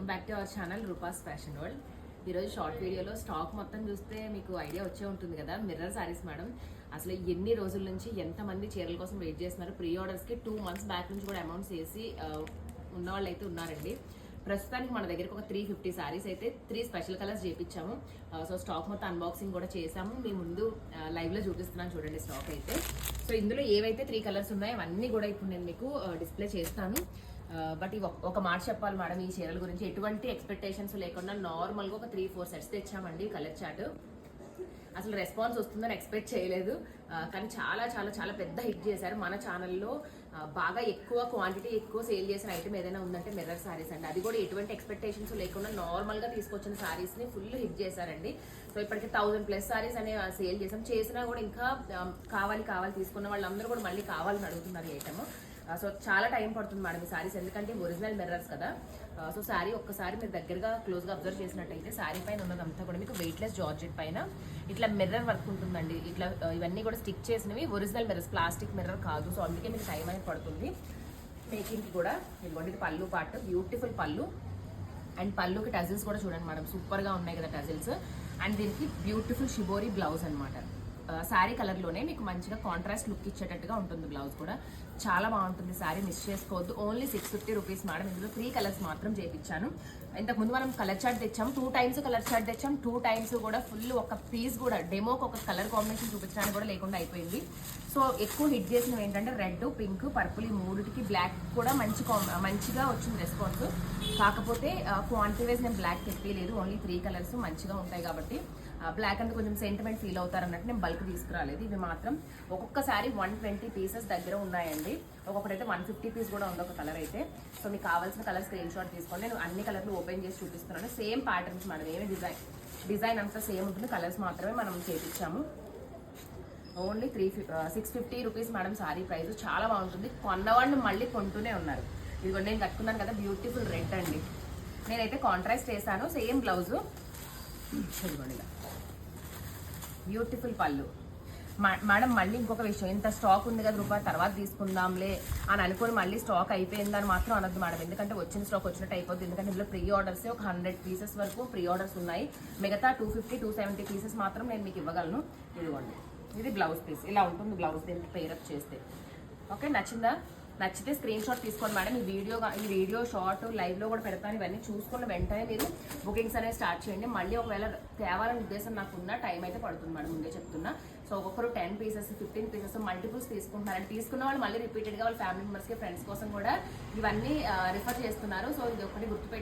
Welcome back to our channel Rupa's fashion world. ఈరోజు short వీడియోలో stock మొత్తం చూస్తే మీకు ఐడియా వచ్చే ఉంటుంది కదా. మిర్రర్ సారీస్ మేడం, అసలు ఎన్ని రోజుల నుంచి ఎంతమంది చీరల కోసం వెయిట్ చేస్తున్నారు. ప్రీ ఆర్డర్స్కి 2 months బ్యాక్ నుంచి కూడా అమౌంట్స్ వేసి ఉన్నవాళ్ళు అయితే ఉన్నారండి. ప్రస్తుతానికి మన దగ్గరకు ఒక 350 సారీస్ అయితే 3 స్పెషల్ కలర్స్ చేయించాము. సో స్టాక్ మొత్తం అన్బాక్సింగ్ కూడా చేసాము. మీ ముందు లైవ్లో చూపిస్తున్నాను చూడండి స్టాక్ అయితే. సో ఇందులో ఏవైతే 3 కలర్స్ ఉన్నాయో అవన్నీ కూడా ఇప్పుడు నేను మీకు డిస్ప్లే చేస్తాను. బట్ ఒక మాట చెప్పాలి మేడం, ఈ చీరల గురించి ఎటువంటి ఎక్స్పెక్టేషన్స్ లేకుండా నార్మల్గా ఒక 3-4 సెట్స్ తెచ్చామండి. కలర్ చార్ట్ అసలు రెస్పాన్స్ వస్తుందని ఎక్స్పెక్ట్ చేయలేదు, కానీ చాలా చాలా చాలా పెద్ద హిట్ చేశారు. మన ఛానల్లో బాగా ఎక్కువ క్వాంటిటీ ఎక్కువ సేల్ చేసిన ఐటమ్ ఏదైనా ఉందంటే మిర్రర్ సారీస్ అండి. అది కూడా ఎటువంటి ఎక్స్పెక్టేషన్స్ లేకుండా నార్మల్గా తీసుకొచ్చిన సారీస్ని ఫుల్ హిట్ చేశారండి. సో ఇప్పటికి 1000+ సారీస్ అనే సేల్ చేసినా కూడా ఇంకా కావాలి తీసుకున్న వాళ్ళందరూ కూడా మళ్ళీ కావాలని అడుగుతున్నారు ఈ ఐటమ్. సో చాలా టైం పడుతుంది మేడం ఈ సారీస్, ఎందుకంటే ఒరిజినల్ మిర్రర్స్ కదా. సో శారీ ఒక్కసారి మీరు దగ్గరగా క్లోజ్గా అబ్జర్వ్ చేసినట్టయితే శారీ పైన ఉన్నదంతా కూడా మీకు వెయిట్లెస్ జార్జెట్ పైన ఇట్లా మిర్రర్ వర్క్ ఉంటుందండి. ఇట్లా ఇవన్నీ కూడా స్టిక్ చేసినవి ఒరిజినల్ మిర్రర్స్, ప్లాస్టిక్ మిర్రర్ కాదు. సో అందుకే మీకు టైం అనేది పడుతుంది మేకింగ్కి కూడా. ఇదిగోండి ఇది పళ్ళు పార్ట్, బ్యూటిఫుల్ పళ్ళు. అండ్ పళ్ళుకి టజిల్స్ కూడా చూడండి మేడం, సూపర్గా ఉన్నాయి కదా టజిల్స్. అండ్ దీనికి బ్యూటిఫుల్ షిబోరీ బ్లౌజ్ అనమాట. శారీ కలర్లోనే మీకు మంచిగా కాంట్రాస్ట్ లుక్ ఇచ్చేటట్టుగా ఉంటుంది. బ్లౌజ్ కూడా చాలా బాగుంటుంది. శారీ మిస్ చేసుకోవద్దు. Only 650 rupees madam. ఇందులో 3 కలర్స్ మాత్రం చేయించాను. ఇంతకుముందు మనం కలర్ చార్ట్ తెచ్చాము, 2 times కలర్ చార్ట్ తెచ్చాము. 2 times కూడా ఫుల్ ఒక పీస్ కూడా డెమోకి ఒక కలర్ కాంబినేషన్ చూపించడానికి కూడా లేకుండా అయిపోయింది. సో ఎక్కువ హిట్ చేసినవి ఏంటంటే రెడ్, పింక్, పర్పుల్, ఈ మూడిటికి బ్లాక్ కూడా మంచిగా వచ్చింది రెస్పాన్స్. కాకపోతే క్వాంటిటీ వైజ్ నేను బ్లాక్ తెప్పలేదు, ఓన్లీ 3 కలర్స్ మంచిగా ఉంటాయి కాబట్టి. బ్లాక్ అంటే కొంచెం సెంటిమెంట్ ఫీల్ అవుతారు అన్నట్టు నేను బల్క్ తీసుకురాలేదు. ఇవి మాత్రం ఒక్కొక్కసారి 120 పీసెస్ దగ్గర ఉన్నాయండి. ఒక్కొక్కటైతే 150 పీస్ కూడా ఉంది ఒక కలర్ అయితే. సో మీకు కావాల్సిన కలర్ స్క్రీన్ షాట్ తీసుకోండి. నేను అన్ని కలర్లు ఓపెన్ చేసి చూపిస్తున్నాను. సేమ్ ప్యాటర్న్స్ మనం ఏమి డిజైన్ అంతా సేమ్ ఉంటుంది, కలర్స్ మాత్రమే మనం చేయించాము. Only 650 rupees madam sari price. చాలా బాగుంటుంది. కొన్నవాళ్ళు మళ్ళీ కొంటూనే ఉన్నారు. ఇదిగోండి నేను కట్టుకున్నాను కదా, బ్యూటిఫుల్ రెడ్ అండి. నేనైతే కాంట్రాస్ట్ వేసాను, సేమ్ బ్లౌజు. ఇదిగోండి ఇలా బ్యూటిఫుల్ పళ్ళు. మేడం మళ్ళీ ఇంకొక విషయం, ఇంత స్టాక్ ఉంది కదా రూపాయి తర్వాత తీసుకుందాంలే అని అనుకుని మళ్ళీ స్టాక్ అయిపోయిందని మాత్రం అనొద్దు మేడం. ఎందుకంటే వచ్చిన స్టాక్ వచ్చినట్టు అయిపోద్ది. ఎందుకంటే ఇందులో ప్రీ ఆర్డర్స్ ఒక 100 పీసెస్ వరకు ప్రీ ఆర్డర్స్ ఉన్నాయి. మిగతా 250-270 పీసెస్ మాత్రం నేను మీకు ఇవ్వగలను. ఇదిగోండి ఇది బ్లౌజ్ పీస్, ఇలా ఉంటుంది బ్లౌజ్ దీనికి పేరప్ చేస్తే. ఓకే, నచ్చితే స్క్రీన్ షాట్ తీసుకోండి మేడం. ఈ వీడియో షార్ట్ లైవ్లో కూడా పెడతాను. ఇవన్నీ చూసుకున్న వెంటనే మీరు బుకింగ్స్ అనేది స్టార్ట్ చేయండి. మళ్ళీ ఒకవేళ తేవాలని ఉద్దేశం నాకు ఉన్న టైం అయితే పడుతుంది మేడం, ముందే చెప్తున్నా. సో ఒక్కొక్కరు 10 పీసెస్ 15 పీసెస్ మల్టిపుల్స్ తీసుకుంటున్నారని తీసుకున్న వాళ్ళు మళ్ళీ రిపీటెడ్గా వాళ్ళ ఫ్యామిలీ మెంబర్స్కి ఫ్రెండ్స్ కోసం కూడా ఇవన్నీ రిఫర్ చేస్తున్నారు. సో ఇది ఒకటి గుర్తుపెట్టి